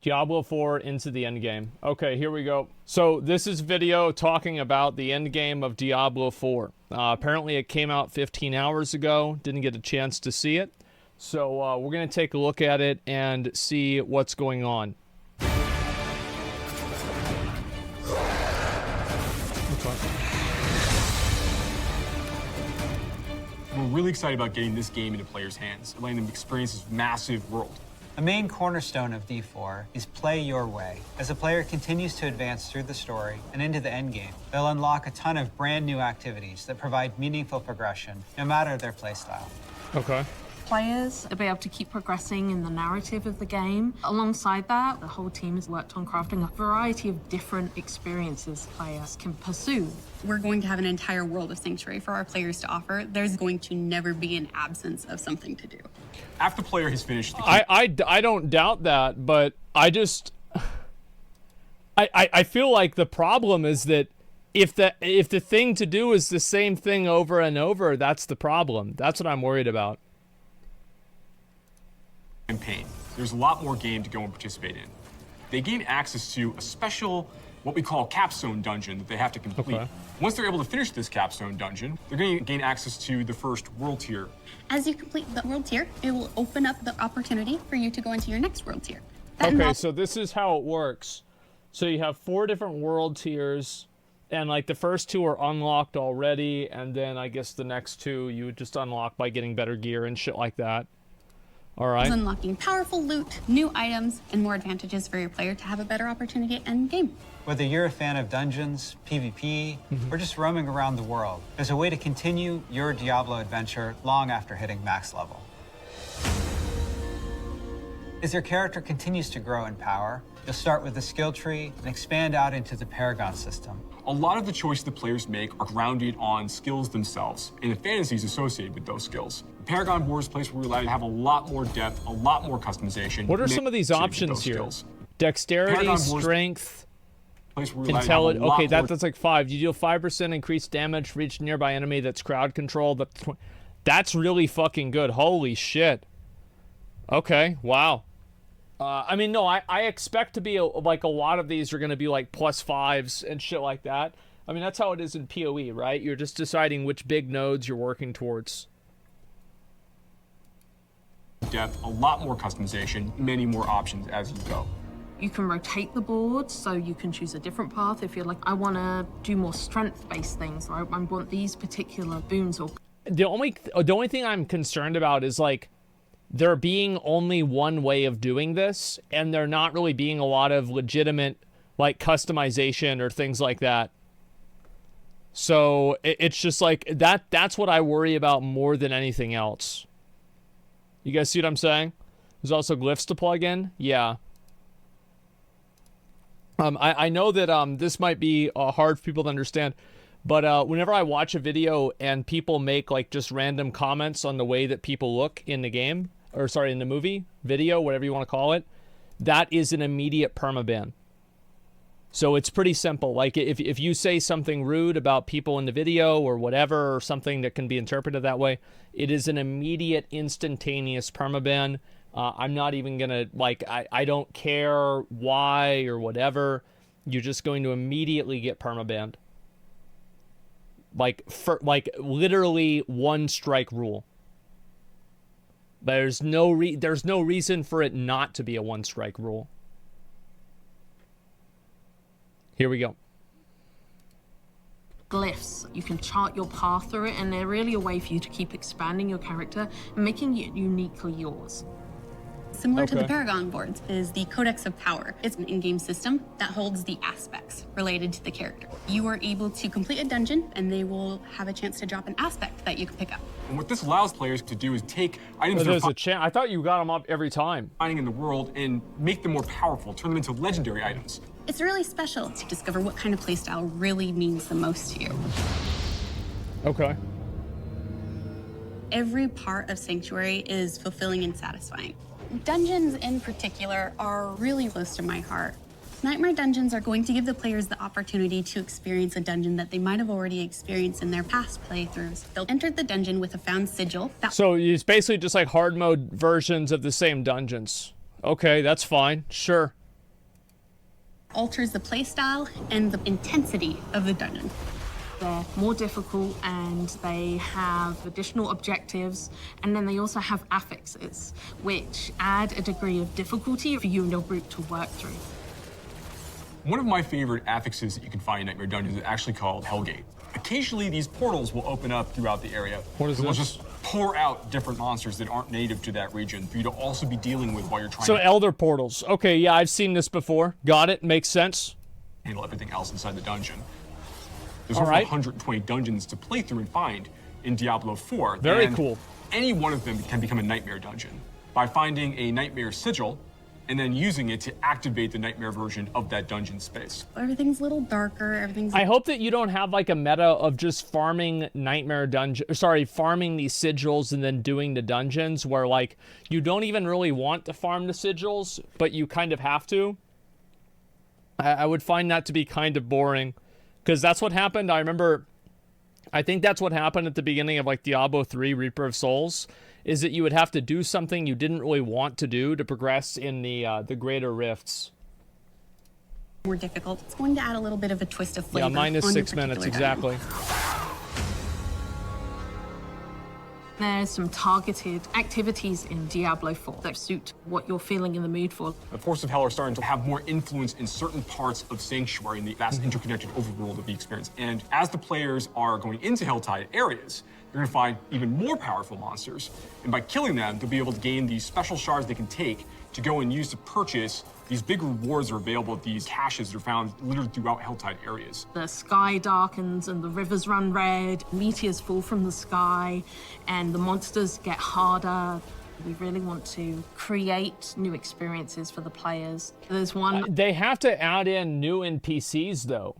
Diablo 4 into the endgame. Okay, here we go. So this is video talking about the endgame of Diablo 4. Apparently it came out 15 hours ago. Didn't get a chance to see it. So we're going to take a look at it and see what's going on. We're really excited about getting this game into players' hands and letting them experience this massive world. The main cornerstone of D4 is play your way. As a player continues to advance through the story and into the endgame, they'll unlock a ton of brand new activities that provide meaningful progression, no matter their playstyle. Okay. Players will be able to keep progressing in the narrative of the game. Alongside that, the whole team has worked on crafting a variety of different experiences players can pursue. We're going to have an entire world of Sanctuary for our players to offer. There's going to never be an absence of something to do. After the player has finished the I don't doubt that, but I just I feel like the problem is that if the thing to do is the same thing over and over, that's the problem. That's what I'm worried about. campaign, there's a lot more game to go and participate in. They gain access to a special, what we call capstone dungeon that they have to complete. Okay. Once they're able to finish this capstone dungeon, they're going to gain access to the first world tier. As you complete the world tier, it will open up the opportunity for you to go into your next world tier. That Okay, involves so this is how it works. So you have 4 different world tiers, and like the first 2 are unlocked already, and then I guess the next 2 you would just unlock by getting better gear and shit like that. All right. unlocking powerful loot, new items, and more advantages for your player to have a better opportunity at end game. Whether you're a fan of dungeons, PvP, or just roaming around the world, there's a way to continue your Diablo adventure long after hitting max level. As your character continues to grow in power, you'll start with the skill tree and expand out into the Paragon system. A lot of the choices the players make are grounded on skills themselves and the fantasies associated with those skills. Paragon board is a place where we're allowed to have a lot more depth, a lot more customization. What are some of these options here? Dexterity, Paragon board is strength, a place where we're allowed to have a intelligence. lot Okay, more that's like 5. You deal 5% increased damage for each nearby enemy that's crowd controlled. That's really fucking good. Holy shit. Okay, wow. I mean, no, I expect to be like a lot of these are going to be like +5s and shit like that. I mean, that's how it is in PoE, right? You're just deciding which big nodes you're working towards. depth, a lot more customization, many more options as you go. You can rotate the board, so you can choose a different path if you're like, I want to do more strength-based things, or I want these particular boons. Or The only thing I'm concerned about is like there being only one way of doing this, and there not really being a lot of legitimate like customization or things like that. So it's just like that's what I worry about more than anything else. You guys see what I'm saying? There's also glyphs to plug in. Yeah. I know that this might be hard for people to understand, but whenever I watch a video and people make like just random comments on the way that people look in the game, or sorry, in the movie, video, whatever you want to call it, that is an immediate permaban. So it's pretty simple. Like if you say something rude about people in the video or whatever, or something that can be interpreted that way, it is an immediate, instantaneous permaban. I'm not even gonna like. I don't care why or whatever. You're just going to immediately get permabanned. Like literally 1 strike rule. There's no reason for it not to be a 1 strike rule. Here we go. glyphs, you can chart your path through it, and they're really a way for you to keep expanding your character and making it uniquely yours. Similar to the Paragon boards is the Codex of Power. It's an in-game system that holds the aspects related to the character. You are able to complete a dungeon, and they will have a chance to drop an aspect that you can pick up. And what this allows players to do is take items There's a chance. I thought you got them up every time. finding in the world and make them more powerful, turn them into legendary items. It's really special to discover what kind of playstyle really means the most to you. Okay. Every part of Sanctuary is fulfilling and satisfying. Dungeons in particular are really close to my heart. Nightmare dungeons are going to give the players the opportunity to experience a dungeon that they might have already experienced in their past playthroughs. They'll enter the dungeon with a found sigil. So it's basically just like hard mode versions of the same dungeons. Okay, that's fine. Sure. alters the playstyle and the intensity of the dungeon. They're more difficult and they have additional objectives, and then they also have affixes, which add a degree of difficulty for you and your group to work through. One of my favorite affixes that you can find in Nightmare Dungeons is actually called Hellgate. Occasionally, these portals will open up throughout the area. What is that will this? just pour out different monsters that aren't native to that region for you to also be dealing with while you're trying So to Elder Portals. Okay, yeah, I've seen this before. Got it. Makes sense. handle everything else inside the dungeon. There's All over right. 120 dungeons to play through and find in Diablo 4. Very and cool. Any one of them can become a nightmare dungeon by finding a nightmare sigil and then using it to activate the nightmare version of that dungeon space. Everything's a little darker, everything's... I hope that you don't have like a meta of just farming nightmare dungeon, farming these sigils and then doing the dungeons where like you don't even really want to farm the sigils, but you kind of have to. I would find that to be kind of boring because that's what happened. I think that's what happened at the beginning of like Diablo 3 Reaper of Souls, is that you would have to do something you didn't really want to do to progress in the greater rifts. more difficult. It's going to add a little bit of a twist of flavor. Yeah, minus on your 6 minutes, particular dungeon. exactly. There's some targeted activities in Diablo 4 that suit what you're feeling in the mood for. The Forces of Hell are starting to have more influence in certain parts of Sanctuary in the vast interconnected overworld of the experience. And as the players are going into Helltide areas, you're gonna find even more powerful monsters. And by killing them, they'll be able to gain these special shards they can take to go and use to purchase these big rewards that are available at these caches that are found literally throughout Helltide areas. The sky darkens and the rivers run red, meteors fall from the sky, and the monsters get harder. We really want to create new experiences for the players. There's one... They have to add in new NPCs though.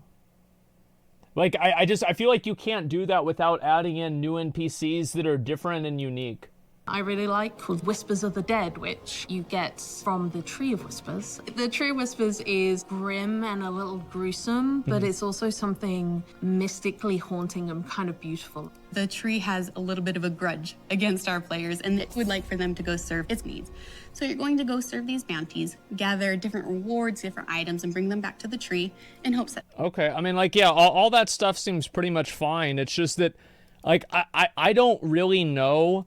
Like I feel like you can't do that without adding in new NPCs that are different and unique. I really like called Whispers of the Dead, which you get from the Tree of Whispers. The Tree of Whispers is grim and a little gruesome, but it's also something mystically haunting and kind of beautiful. The tree has a little bit of a grudge against our players, and it would like for them to go serve its needs. So you're going to go serve these bounties, gather different rewards, different items, and bring them back to the tree in hopes that... Okay, I mean, like, yeah, all that stuff seems pretty much fine. It's just that, like, I don't really know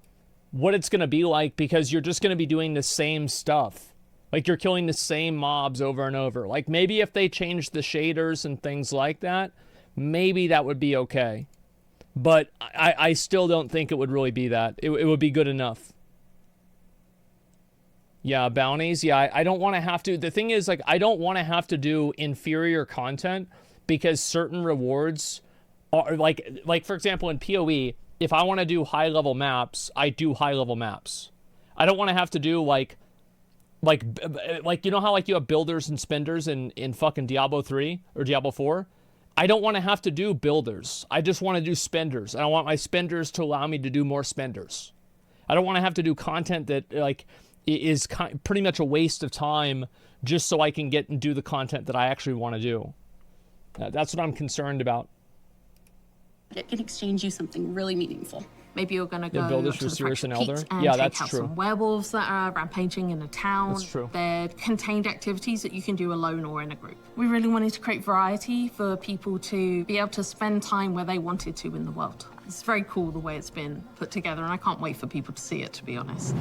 what it's going to be like because you're just going to be doing the same stuff. Like, you're killing the same mobs over and over. Like, maybe if they changed the shaders and things like that, maybe that would be okay. But I still don't think it would really be that. It would be good enough. Yeah, bounties. Yeah, I don't want to have to... The thing is, like, I don't want to have to do inferior content because certain rewards are, like for example, in PoE, if I want to do high-level maps, I do high-level maps. I don't want to have to do, like, you know how, like, you have builders and spenders in fucking Diablo 3 or Diablo 4? I don't want to have to do builders. I just want to do spenders. And I want my spenders to allow me to do more spenders. I don't want to have to do content that, like, is pretty much a waste of time just so I can get and do the content that I actually want to do. That's what I'm concerned about. It can exchange you something really meaningful. Maybe you're going to go builders to for the Sirius Fractured and Elder? Peaks and Yeah, take that's out true. some werewolves that are rampaging in a town. That's true. They're contained activities that you can do alone or in a group. We really wanted to create variety for people to be able to spend time where they wanted to in the world. It's very cool the way it's been put together, and I can't wait for people to see it, to be honest.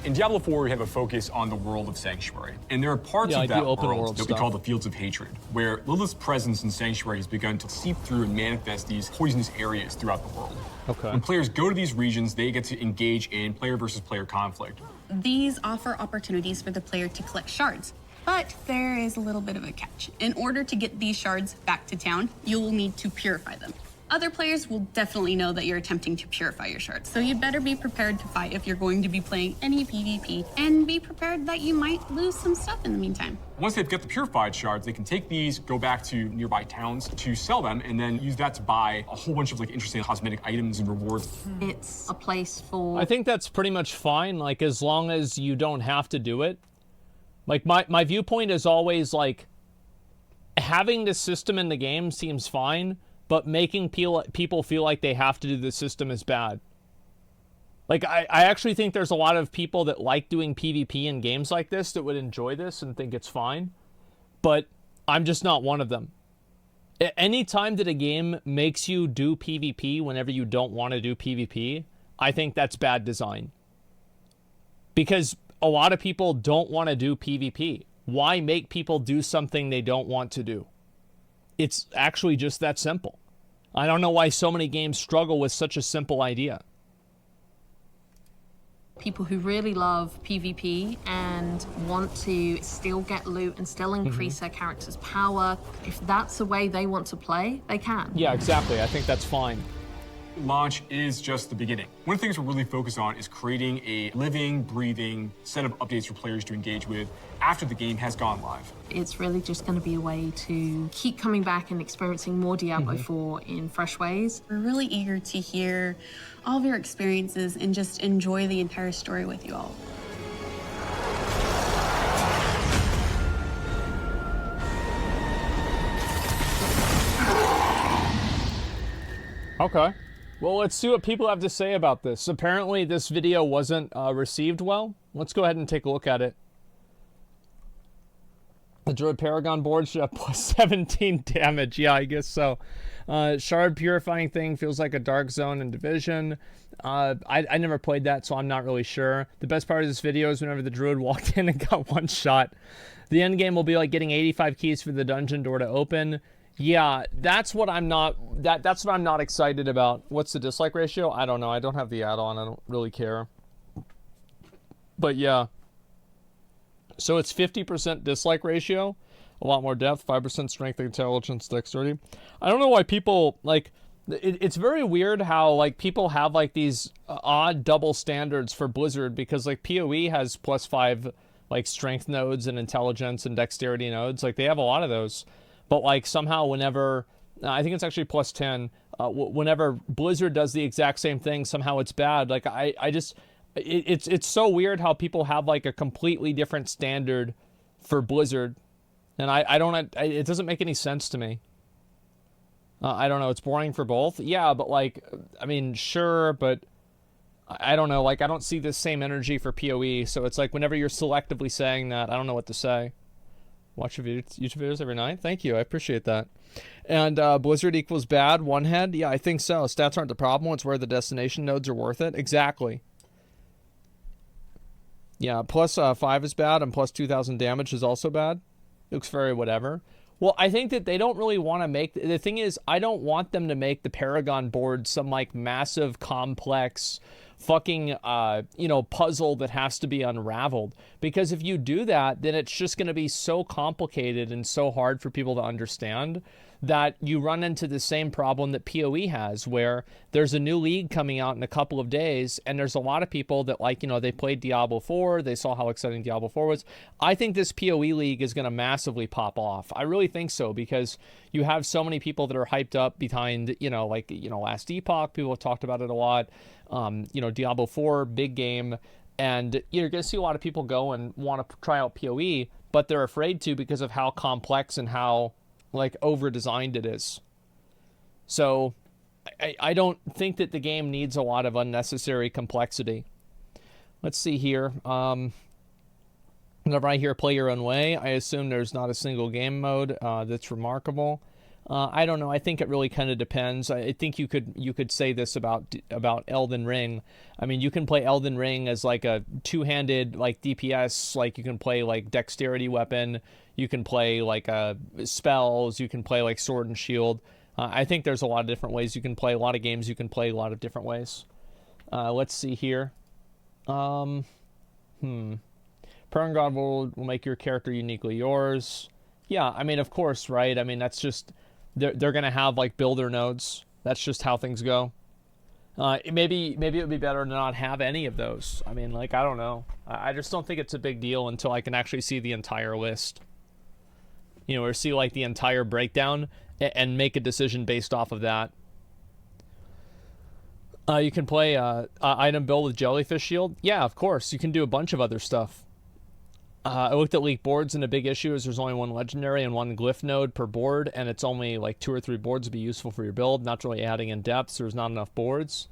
In Diablo 4, we have a focus on the world of Sanctuary. And there are parts Yeah, of I do that open world world that we stuff. call the Fields of Hatred, where Lilith's presence in Sanctuary has begun to seep through and manifest these poisonous areas throughout the world. Okay. When players go to these regions, they get to engage in player versus player conflict. These offer opportunities for the player to collect shards. But there is a little bit of a catch. In order to get these shards back to town, you will need to purify them. Other players will definitely know that you're attempting to purify your shards, so you'd better be prepared to fight if you're going to be playing any PvP, and be prepared that you might lose some stuff in the meantime. Once they've got the purified shards, they can take these, go back to nearby towns to sell them, and then use that to buy a whole bunch of like interesting cosmetic items and rewards. It's a place for... I think that's pretty much fine, like, as long as you don't have to do it. Like, my viewpoint is always, like, having this system in the game seems fine, but making people feel like they have to do the system is bad. Like, I actually think there's a lot of people that like doing PvP in games like this that would enjoy this and think it's fine. But I'm just not one of them. Any time that a game makes you do PvP whenever you don't want to do PvP, I think that's bad design. Because a lot of people don't want to do PvP. Why make people do something they don't want to do? It's actually just that simple. I don't know why so many games struggle with such a simple idea. People who really love PvP and want to still get loot and still increase their character's power, if that's the way they want to play, they can. Yeah, exactly. I think that's fine. Launch is just the beginning. One of the things we're really focused on is creating a living, breathing set of updates for players to engage with after the game has gone live. It's really just going to be a way to keep coming back and experiencing more Diablo 4 in fresh ways. We're really eager to hear all of your experiences and just enjoy the entire story with you all. Okay. Well, let's see what people have to say about this. Apparently, this video wasn't received well. Let's go ahead and take a look at it. The Druid Paragon board should have plus 17 damage. Yeah, I guess so. Shard Purifying thing feels like a Dark Zone in Division. I never played that, so I'm not really sure. The best part of this video is whenever the Druid walked in and got one shot. The endgame will be like getting 85 keys for the dungeon door to open. Yeah, that's what I'm not. That's what I'm not excited about. What's the dislike ratio? I don't know. I don't have the add-on. I don't really care. But yeah. So it's 50% dislike ratio, a lot more depth, 5% strength, intelligence, dexterity. I don't know why people like. It's very weird how like people have like these odd double standards for Blizzard, because like PoE has +5 like strength nodes and intelligence and dexterity nodes. Like they have a lot of those. But like somehow whenever, I think it's actually +10, whenever Blizzard does the exact same thing, somehow it's bad. Like I just, it's so weird how people have like a completely different standard for Blizzard. And I don't, it doesn't make any sense to me. I don't know, it's boring for both. Yeah, but like, I mean, sure, but I don't know. Like I don't see the same energy for PoE. So it's like whenever you're selectively saying that, I don't know what to say. Watch your YouTube videos every night. Thank you. I appreciate that. And Blizzard equals bad, one head? Yeah, I think so. Stats aren't the problem. It's where the destination nodes are worth it. Exactly. Yeah, +5 is bad, and +2,000 damage is also bad. Looks very whatever. Well, I think that they don't really want to make... The thing is, I don't want them to make the Paragon board some, like, massive, complex... fucking puzzle that has to be unraveled, because if you do that, then it's just going to be so complicated and so hard for people to understand that you run into the same problem that PoE has, where there's a new league coming out in a couple of days, and there's a lot of people that they played Diablo 4, they saw how exciting Diablo 4 was. I think this PoE league is going to massively pop off. I really think so, because you have so many people that are hyped up behind, Last Epoch, people have talked about it a lot. Diablo 4, big game, and you're going to see a lot of people go and want to try out PoE, but they're afraid to because of how complex and how, like, over-designed it is. So, I don't think that the game needs a lot of unnecessary complexity. Let's see here. Whenever I hear play your own way, I assume there's not a single game mode that's remarkable. I don't know. I think it really kind of depends. I think you could say this about Elden Ring. I mean, you can play Elden Ring as like a two-handed like DPS. Like you can play like dexterity weapon. You can play like spells. You can play like sword and shield. I think there's a lot of different ways you can play. A lot of games you can play a lot of different ways. Let's see here. Paragon will make your character uniquely yours. Yeah, I mean, of course, right? I mean, that's just... They're going to have, like, builder nodes. That's just how things go. Maybe it would be better to not have any of those. I mean, like, I don't know. I just don't think it's a big deal until I can actually see the entire list. Or see, like, the entire breakdown and make a decision based off of that. You can play item build with Jellyfish Shield. Yeah, of course. You can do a bunch of other stuff. I looked at leaked boards, and the big issue is there's only one legendary and one glyph node per board, and it's only like 2 or 3 boards to be useful for your build. Not really adding in depth, so there's not enough boards.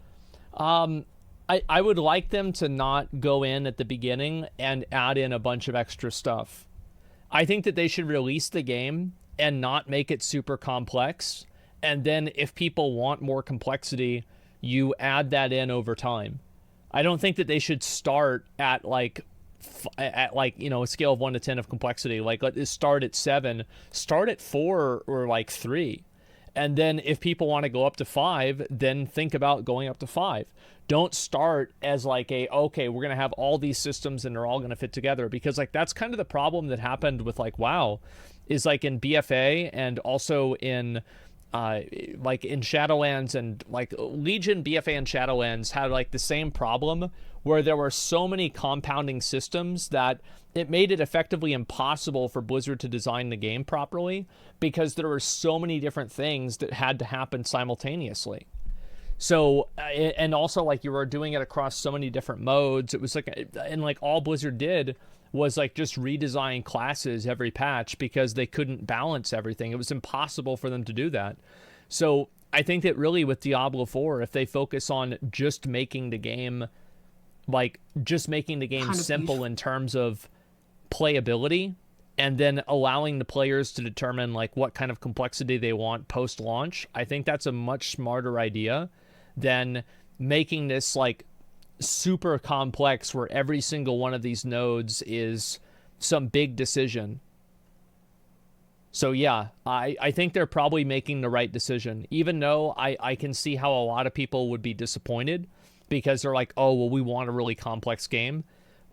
I would like them to not go in at the beginning and add in a bunch of extra stuff. I think that they should release the game and not make it super complex. And then if people want more complexity, you add that in over time. I don't think that they should start at like a scale of 1 to 10 of complexity. Like, let this start at 7, start at 4 or like 3. And then if people want to go up to 5, then think about going up to 5. Don't start as like okay, we're going to have all these systems and they're all going to fit together, because like that's kind of the problem that happened with like WoW, is like in BFA and also in like in Shadowlands, and like Legion, BFA, and Shadowlands had like the same problem, where there were so many compounding systems that it made it effectively impossible for Blizzard to design the game properly, because there were so many different things that had to happen simultaneously. So, and also like you were doing it across so many different modes. It was like, and like all Blizzard did was like just redesign classes every patch, because they couldn't balance everything. It was impossible for them to do that. So I think that really with Diablo 4, if they focus on just making the game, like just making the game kind of simple in terms of playability, and then allowing the players to determine like what kind of complexity they want post-launch, I think that's a much smarter idea than making this like super complex where every single one of these nodes is some big decision. So yeah, I think they're probably making the right decision, even though I can see how a lot of people would be disappointed, because they're like, oh, well, we want a really complex game.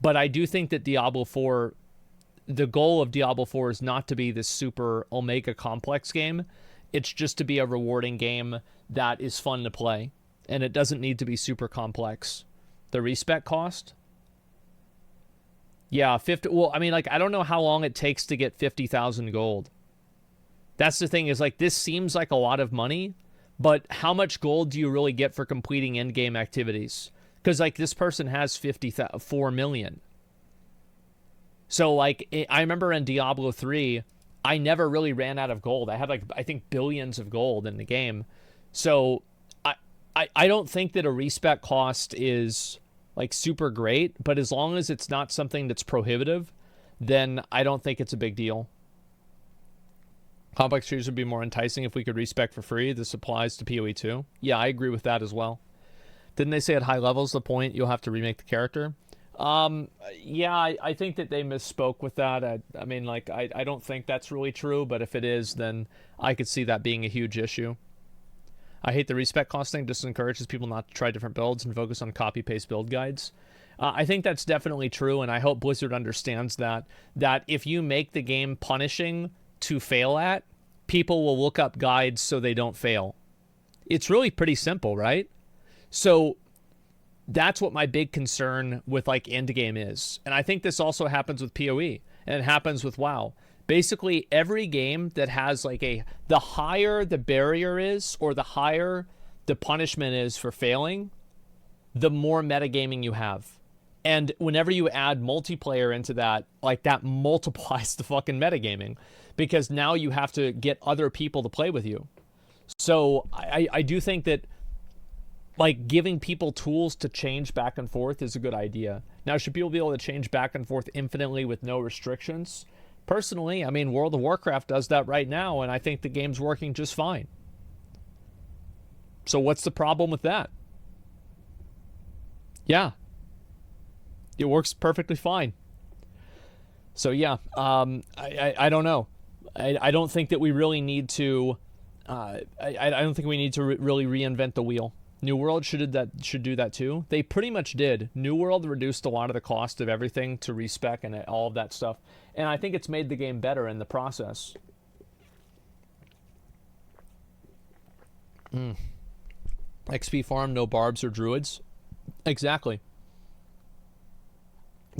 But I do think that Diablo 4, the goal of Diablo 4 is not to be this super omega complex game. It's just to be a rewarding game that is fun to play. And it doesn't need to be super complex. The respec cost? Yeah, 50. Well, I mean, like, I don't know how long it takes to get 50,000 gold. That's the thing, is like, this seems like a lot of money, but how much gold do you really get for completing endgame activities? Because like this person has 4 million. So like, I remember in Diablo 3, I never really ran out of gold. I had like, I think billions of gold in the game. So I don't think that a respec cost is like super great, but as long as it's not something that's prohibitive, then I don't think it's a big deal. Complex trees would be more enticing if we could respec for free. This applies to PoE too. Yeah, I agree with that as well. Didn't they say at high levels the point you'll have to remake the character? Yeah, I think that they misspoke with that. I mean, like, I don't think that's really true, but if it is, then I could see that being a huge issue. I hate the respec cost thing. Just encourages people not to try different builds and focus on copy-paste build guides. I think that's definitely true, and I hope Blizzard understands that if you make the game punishing to fail at, people will look up guides so they don't fail. It's really pretty simple, right? So that's what my big concern with like Endgame is. And I think this also happens with PoE, and it happens with WoW. Basically, every game that has like the higher the barrier is, or the higher the punishment is for failing, the more metagaming you have. And whenever you add multiplayer into that, like that multiplies the fucking metagaming, because now you have to get other people to play with you. So I do think that like giving people tools to change back and forth is a good idea. Now, should people be able to change back and forth infinitely with no restrictions? Personally, I mean, World of Warcraft does that right now, and I think the game's working just fine. So what's the problem with that? Yeah. It works perfectly fine. So yeah, I don't know. I don't think that we really need to, I don't think we need to really reinvent the wheel. New World should do that too. They pretty much did. New World reduced a lot of the cost of everything to respec and all of that stuff. And I think it's made the game better in the process. XP farm, no barbs or druids. Exactly.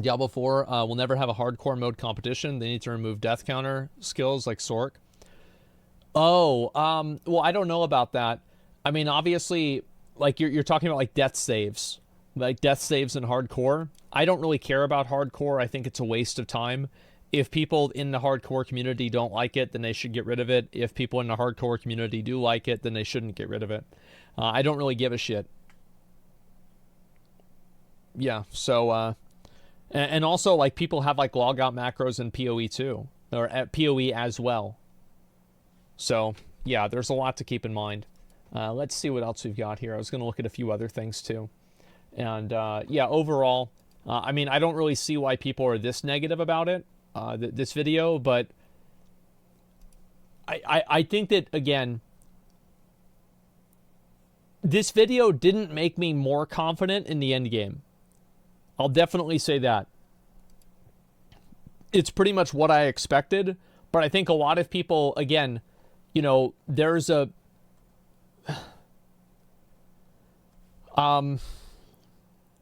Diablo 4 will never have a hardcore mode competition. They need to remove death counter skills like Sork. Oh, well, I don't know about that. I mean, obviously, like you're talking about like death saves in hardcore. I don't really care about hardcore. I think it's a waste of time. If people in the hardcore community don't like it, then they should get rid of it. If people in the hardcore community do like it, then they shouldn't get rid of it. I don't really give a shit. yeah, so and also like people have like logout macros in PoE too, or at PoE as well. So yeah, there's a lot to keep in mind. Let's see what else we've got here. I was going to look at a few other things too. And yeah, overall, I mean, I don't really see why people are this negative about it, this video, but I think that, again, this video didn't make me more confident in the end game. I'll definitely say that. It's pretty much what I expected, but I think a lot of people, again, you know, there's a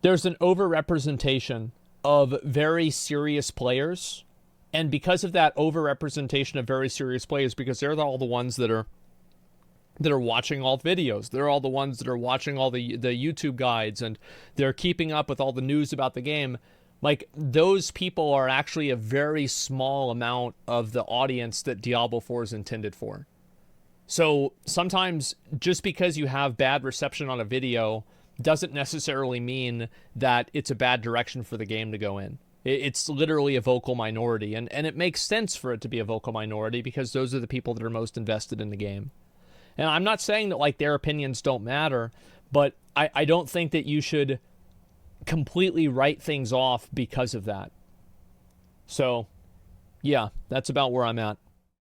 there's an overrepresentation of very serious players, and because of that overrepresentation of very serious players, because they're all the ones that are watching all the videos, they're all the ones that are watching all the YouTube guides, and they're keeping up with all the news about the game. Like, those people are actually a very small amount of the audience that Diablo 4 is intended for. So sometimes just because you have bad reception on a video doesn't necessarily mean that it's a bad direction for the game to go in. It's literally a vocal minority, and it makes sense for it to be a vocal minority because those are the people that are most invested in the game. And I'm not saying that, like, their opinions don't matter, but I don't think that you should completely write things off because of that. So, yeah, that's about where I'm at.